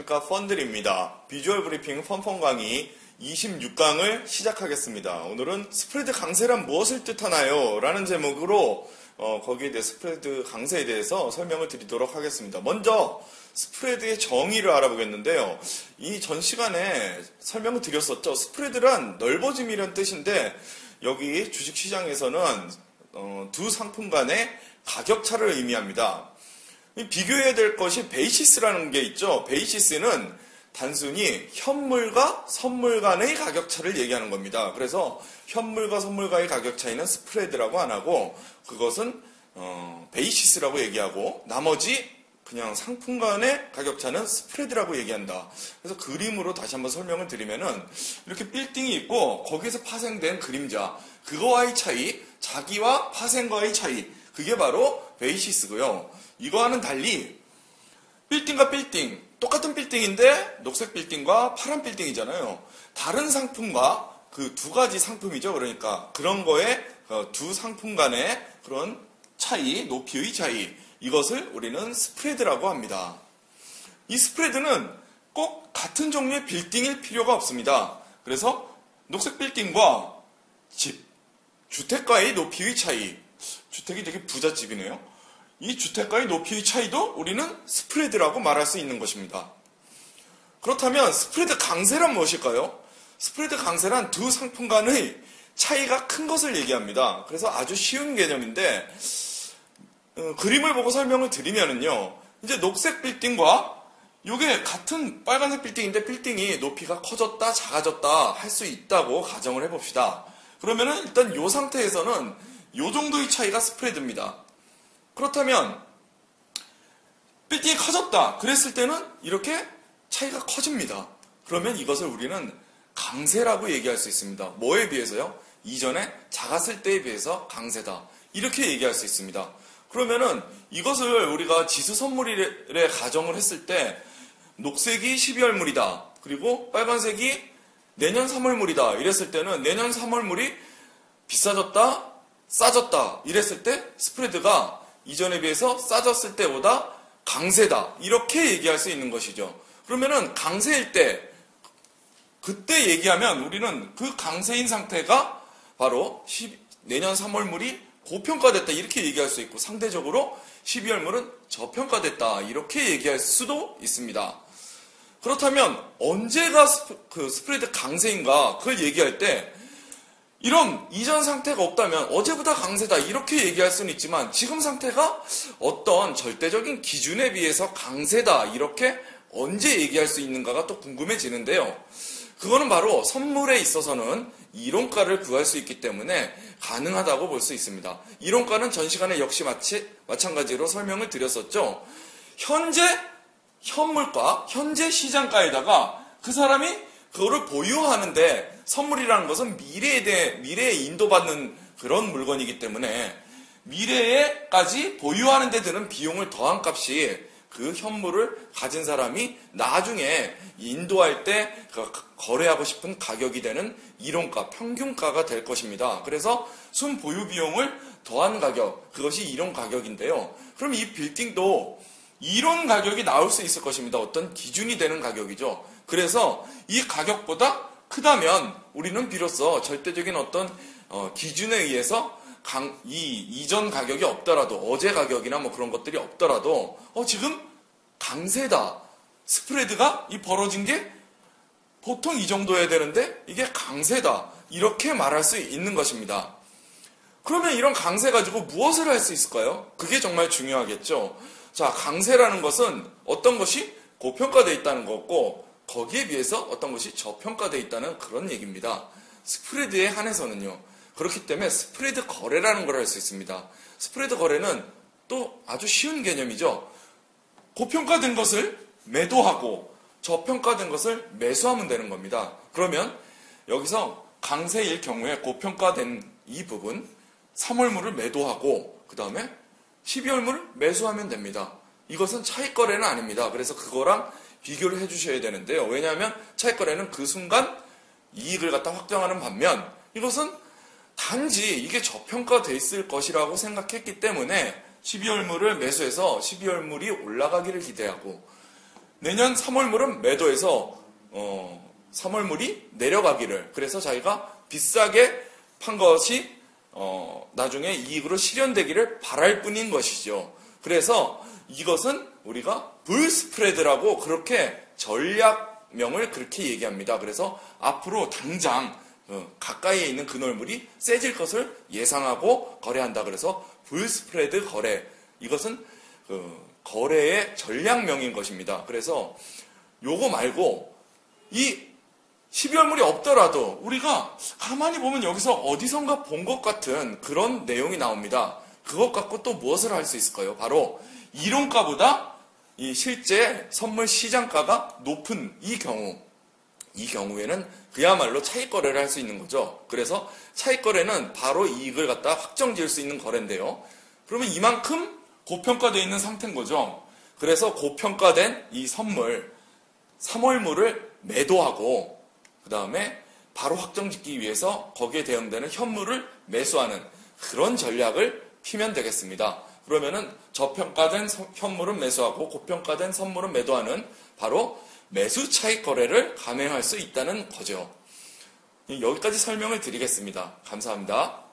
안녕하십니까, 펀들입니다. 비주얼 브리핑 펀펀 강의 26강을 시작하겠습니다. 오늘은 스프레드 강세란 무엇을 뜻하나요? 라는 제목으로 거기에 대해 스프레드 강세에 대해서 설명을 드리도록 하겠습니다. 먼저 스프레드의 정의를 알아보겠는데요. 이 전 시간에 설명을 드렸었죠. 스프레드란 넓어짐이란 뜻인데 여기 주식시장에서는 두 상품 간의 가격차를 의미합니다. 비교해야 될 것이 베이시스라는 게 있죠. 베이시스는 단순히 현물과 선물 간의 가격차를 얘기하는 겁니다. 그래서 현물과 선물과의 가격 차이는 스프레드라고 안 하고 그것은 베이시스라고 얘기하고 나머지 그냥 상품 간의 가격차는 스프레드라고 얘기한다. 그래서 그림으로 다시 한번 설명을 드리면은 이렇게 빌딩이 있고 거기에서 파생된 그림자, 그거와의 차이, 자기와 파생과의 차이, 그게 바로 베이시스고요. 이거와는 달리 빌딩과 빌딩, 똑같은 빌딩인데 녹색 빌딩과 파란 빌딩이잖아요. 다른 상품과 그 두 가지 상품이죠. 그러니까 그런 거에 두 상품 간의 그런 차이, 높이의 차이, 이것을 우리는 스프레드라고 합니다. 이 스프레드는 꼭 같은 종류의 빌딩일 필요가 없습니다. 그래서 녹색 빌딩과 집, 주택가의 높이의 차이, 주택이 되게 부잣집이네요. 이 주택가의 높이의 차이도 우리는 스프레드라고 말할 수 있는 것입니다. 그렇다면 스프레드 강세란 무엇일까요? 스프레드 강세란 두 상품 간의 차이가 큰 것을 얘기합니다. 그래서 아주 쉬운 개념인데 그림을 보고 설명을 드리면은요. 이제 녹색 빌딩과 이게 같은 빨간색 빌딩인데 빌딩이 높이가 커졌다 작아졌다 할 수 있다고 가정을 해봅시다. 그러면은 일단 이 상태에서는 이 정도의 차이가 스프레드입니다. 그렇다면 빌딩이 커졌다 그랬을 때는 이렇게 차이가 커집니다. 그러면 이것을 우리는 강세라고 얘기할 수 있습니다. 뭐에 비해서요? 이전에 작았을 때에 비해서 강세다. 이렇게 얘기할 수 있습니다. 그러면은 이것을 우리가 지수 선물에 가정을 했을 때 녹색이 12월물이다. 그리고 빨간색이 내년 3월물이다. 이랬을 때는 내년 3월물이 비싸졌다, 싸졌다. 이랬을 때 스프레드가 이전에 비해서 싸졌을 때보다 강세다. 이렇게 얘기할 수 있는 것이죠. 그러면은 강세일 때, 그때 얘기하면 우리는 그 강세인 상태가 바로 내년 3월물이 고평가됐다. 이렇게 얘기할 수 있고 상대적으로 12월물은 저평가됐다. 이렇게 얘기할 수도 있습니다. 그렇다면 언제가 그 스프레드 강세인가? 그걸 얘기할 때 이런 이전 상태가 없다면 어제보다 강세다 이렇게 얘기할 수는 있지만 지금 상태가 어떤 절대적인 기준에 비해서 강세다 이렇게 언제 얘기할 수 있는가가 또 궁금해지는데요. 그거는 바로 선물에 있어서는 이론가를 구할 수 있기 때문에 가능하다고 볼 수 있습니다. 이론가는 전 시간에 역시 마찬가지로 설명을 드렸었죠. 현재 현물가, 현재 시장가에다가 그 사람이 그거를 보유하는데 선물이라는 것은 미래에 인도받는 그런 물건이기 때문에 미래에까지 보유하는 데 드는 비용을 더한 값이 그 현물을 가진 사람이 나중에 인도할 때 거래하고 싶은 가격이 되는 이론가, 평균가가 될 것입니다. 그래서 순 보유 비용을 더한 가격, 그것이 이론 가격인데요. 그럼 이 빌딩도 이론 가격이 나올 수 있을 것입니다. 어떤 기준이 되는 가격이죠. 그래서 이 가격보다 크다면 우리는 비로소 절대적인 어떤 기준에 의해서 이전 가격이 없더라도 어제 가격이나 뭐 그런 것들이 없더라도 지금 강세다. 스프레드가 벌어진 게 보통 이 정도여야 되는데 이게 강세다. 이렇게 말할 수 있는 것입니다. 그러면 이런 강세 가지고 무엇을 할 수 있을까요? 그게 정말 중요하겠죠. 자, 강세라는 것은 어떤 것이 고평가되어 있다는 거고 거기에 비해서 어떤 것이 저평가되어 있다는 그런 얘기입니다. 스프레드에 한해서는요. 그렇기 때문에 스프레드 거래라는 걸 할 수 있습니다. 스프레드 거래는 또 아주 쉬운 개념이죠. 고평가된 것을 매도하고 저평가된 것을 매수하면 되는 겁니다. 그러면 여기서 강세일 경우에 고평가된 이 부분 3월물을 매도하고 그 다음에 12월물을 매수하면 됩니다. 이것은 차익거래는 아닙니다. 그래서 그거랑 비교를 해주셔야 되는데요. 왜냐하면 차익거래는 그 순간 이익을 갖다 확정하는 반면 이것은 단지 이게 저평가돼 있을 것이라고 생각했기 때문에 12월물을 매수해서 12월물이 올라가기를 기대하고 내년 3월물은 매도해서 3월물이 내려가기를, 그래서 자기가 비싸게 판 것이 나중에 이익으로 실현되기를 바랄 뿐인 것이죠. 그래서 이것은 우리가 불 스프레드라고 그렇게 전략명을 그렇게 얘기합니다. 그래서 앞으로 당장 가까이에 있는 근월물이 세질 것을 예상하고 거래한다. 그래서 불 스프레드 거래, 이것은 거래의 전략명인 것입니다. 그래서 요거 말고 이 12월물이 없더라도 우리가 가만히 보면 여기서 어디선가 본 것 같은 그런 내용이 나옵니다. 그것 갖고 또 무엇을 할 수 있을까요? 바로 이론가보다 이 실제 선물 시장가가 높은 이 경우에는 그야말로 차익 거래를 할 수 있는 거죠. 그래서 차익 거래는 바로 이익을 갖다 확정 지을 수 있는 거래인데요. 그러면 이만큼 고평가되어 있는 상태인 거죠. 그래서 고평가된 이 선물 3월물을 매도하고 그 다음에 바로 확정 짓기 위해서 거기에 대응되는 현물을 매수하는 그런 전략을 피면 되겠습니다. 그러면은 저평가된 현물은 매수하고 고평가된 선물은 매도하는 바로 매수 차익 거래를 감행할 수 있다는 거죠. 여기까지 설명을 드리겠습니다. 감사합니다.